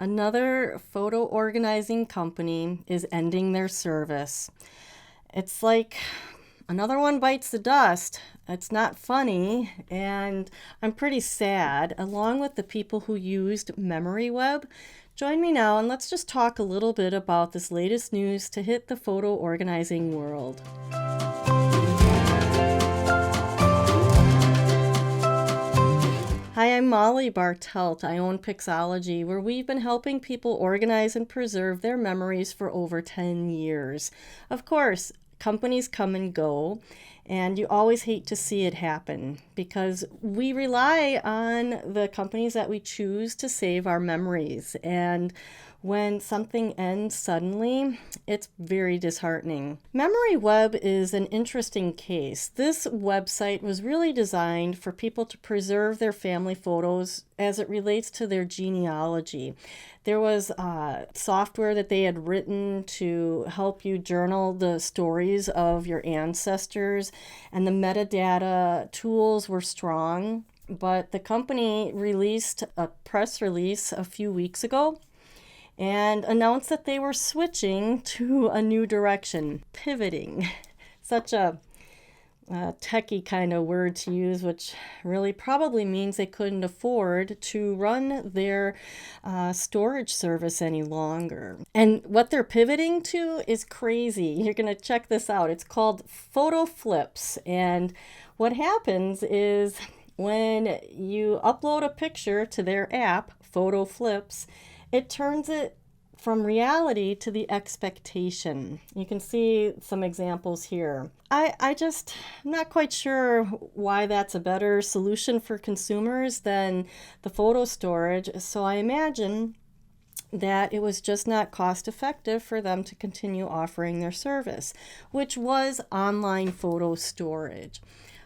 Another photo organizing company is ending their service. It's like another one bites the dust. It's not funny, and I'm pretty sad, along with the people who used MemoryWeb. Join me now, and let's just talk a little bit about this latest news to hit the photo organizing world. Hi, I'm Molly Bartelt. I own Pixologie, where we've been helping people organize and preserve their memories for over 10 years. Of course, companies come and go, and you always hate to see it happen because we rely on the companies that we choose to save our memories. And when something ends suddenly, it's very disheartening. MemoryWeb is an interesting case. This website was really designed for people to preserve their family photos as it relates to their genealogy. There was software that they had written to help you journal the stories of your ancestors, and the metadata tools were strong. But the company released a press release a few weeks ago and announced that they were switching to a new direction, pivoting. Such a techie kind of word to use, which really probably means they couldn't afford to run their storage service any longer. And what they're pivoting to is crazy. You're going to check this out. It's called PhotoFlips. And what happens is when you upload a picture to their app, PhotoFlips, it turns it from reality to the expectation. You can see some examples here. I'm not quite sure why that's a better solution for consumers than the photo storage. So I imagine that it was just not cost effective for them to continue offering their service, which was online photo storage.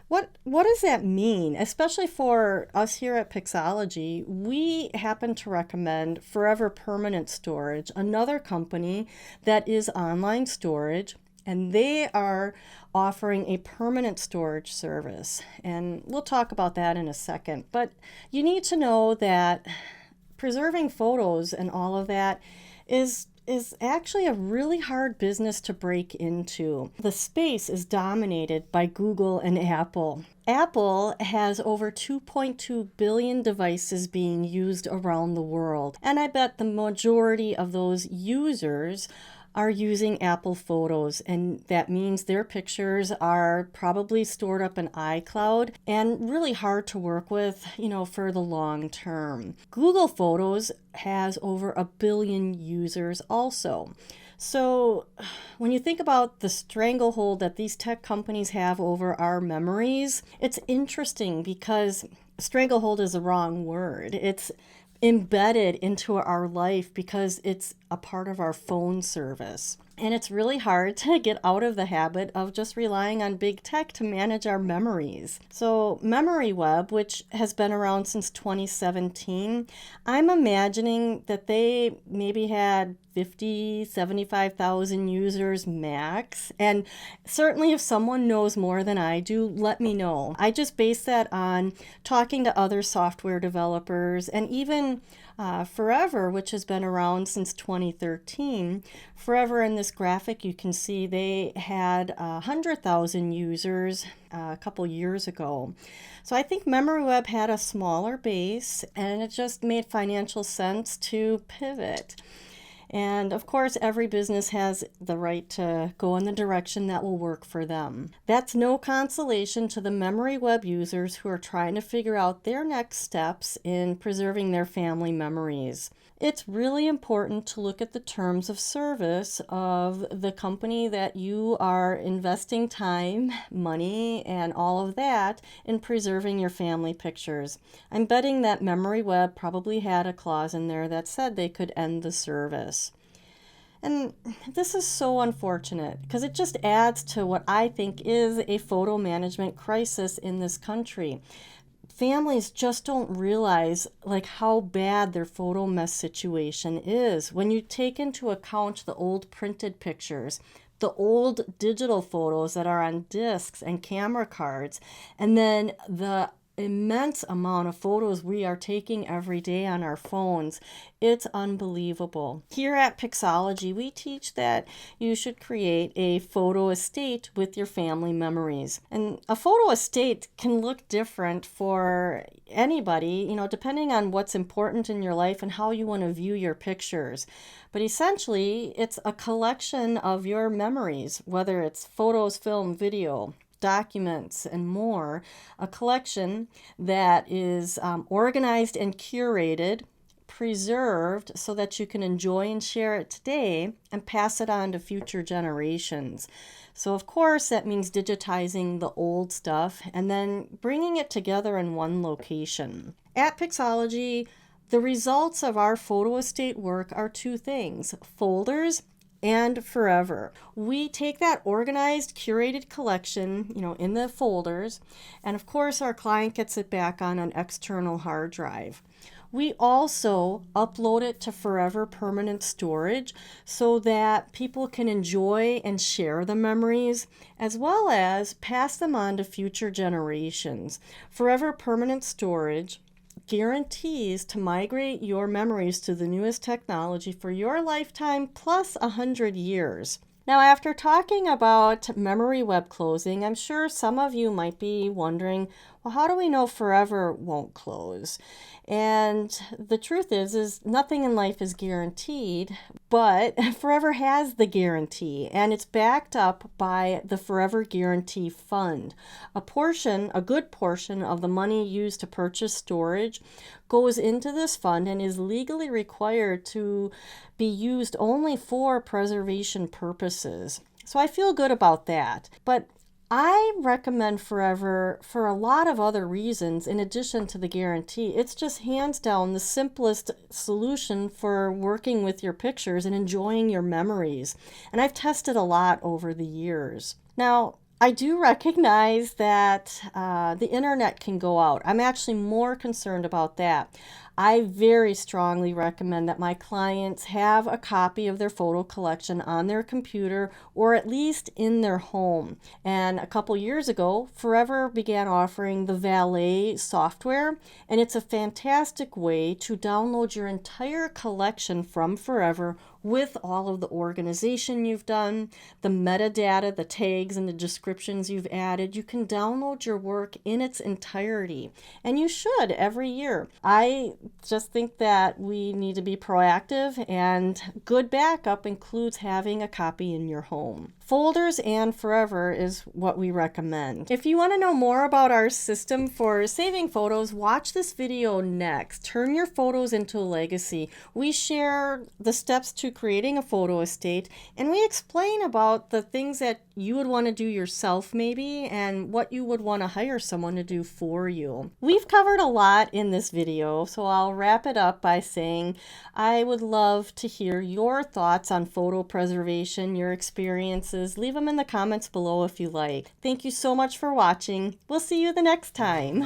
What does that mean? Especially for us here at Pixologie, we happen to recommend Forever Permanent Storage, another company that is online storage, and they are offering a permanent storage service. And we'll talk about that in a second. But you need to know that preserving photos and all of that is actually a really hard business to break into. The space is dominated by Google and Apple. Apple has over 2.2 billion devices being used around the world, and I bet the majority of those users are using Apple Photos, and that means their pictures are probably stored up in iCloud and really hard to work with, for the long term. Google Photos has over 1 billion users also. So when you think about the stranglehold that these tech companies have over our memories, it's interesting because stranglehold is the wrong word. It's embedded into our life because it's a part of our phone service. And it's really hard to get out of the habit of just relying on big tech to manage our memories. So MemoryWeb, which has been around since 2017, I'm imagining that they maybe had 75,000 users max. And certainly if someone knows more than I do, let me know. I just base that on talking to other software developers, and even Forever, which has been around since 2013. Forever, in this graphic, you can see they had 100,000 users a couple years ago. So I think MemoryWeb had a smaller base, and it just made financial sense to pivot. And of course, every business has the right to go in the direction that will work for them. That's no consolation to the MemoryWeb users who are trying to figure out their next steps in preserving their family memories. It's really important to look at the terms of service of the company that you are investing time, money, and all of that in preserving your family pictures. I'm betting that MemoryWeb probably had a clause in there that said they could end the service. And this is so unfortunate because it just adds to what I think is a photo management crisis in this country. Families just don't realize how bad their photo mess situation is. When you take into account the old printed pictures, the old digital photos that are on discs and camera cards, and then the immense amount of photos we are taking every day on our phones. It's unbelievable. Here at Pixologie, we teach that you should create a photo estate with your family memories. And a photo estate can look different for anybody, depending on what's important in your life and how you want to view your pictures. But essentially, it's a collection of your memories, whether it's photos, film, video, documents, and more. A collection that is organized and curated, preserved, so that you can enjoy and share it today and pass it on to future generations. So of course that means digitizing the old stuff and then bringing it together in one location. At Pixologie, the results of our photo estate work are two things: folders and forever. We take that organized, curated collection, in the folders, and of course our client gets it back on an external hard drive. We also upload it to forever permanent storage so that people can enjoy and share the memories, as well as pass them on to future generations. Forever permanent storage guarantees to migrate your memories to the newest technology for your lifetime plus 100 years. Now, after talking about MemoryWeb closing, I'm sure some of you might be wondering, well, how do we know forever won't close? And the truth is nothing in life is guaranteed, but forever has the guarantee, and it's backed up by the Forever Guarantee Fund. A good portion of the money used to purchase storage goes into this fund and is legally required to be used only for preservation purposes. So I feel good about that. But I recommend Forever for a lot of other reasons in addition to the guarantee. It's just hands down the simplest solution for working with your pictures and enjoying your memories. And I've tested a lot over the years. Now, I do recognize that the internet can go out. I'm actually more concerned about that. I very strongly recommend that my clients have a copy of their photo collection on their computer or at least in their home. And a couple years ago, Forever began offering the Valet software, and it's a fantastic way to download your entire collection from Forever with all of the organization you've done, the metadata, the tags, and the descriptions you've added. You can download your work in its entirety, and you should every year. I just think that we need to be proactive, and good backup includes having a copy in your home. Folders and Forever is what we recommend. If you want to know more about our system for saving photos, watch this video next. Turn your photos into a legacy. We share the steps to creating a photo estate, and we explain about the things that you would want to do yourself maybe and what you would want to hire someone to do for you. We've covered a lot in this video, so I'll wrap it up by saying I would love to hear your thoughts on photo preservation, your experiences. Leave them in the comments below if you like. Thank you so much for watching. We'll see you the next time.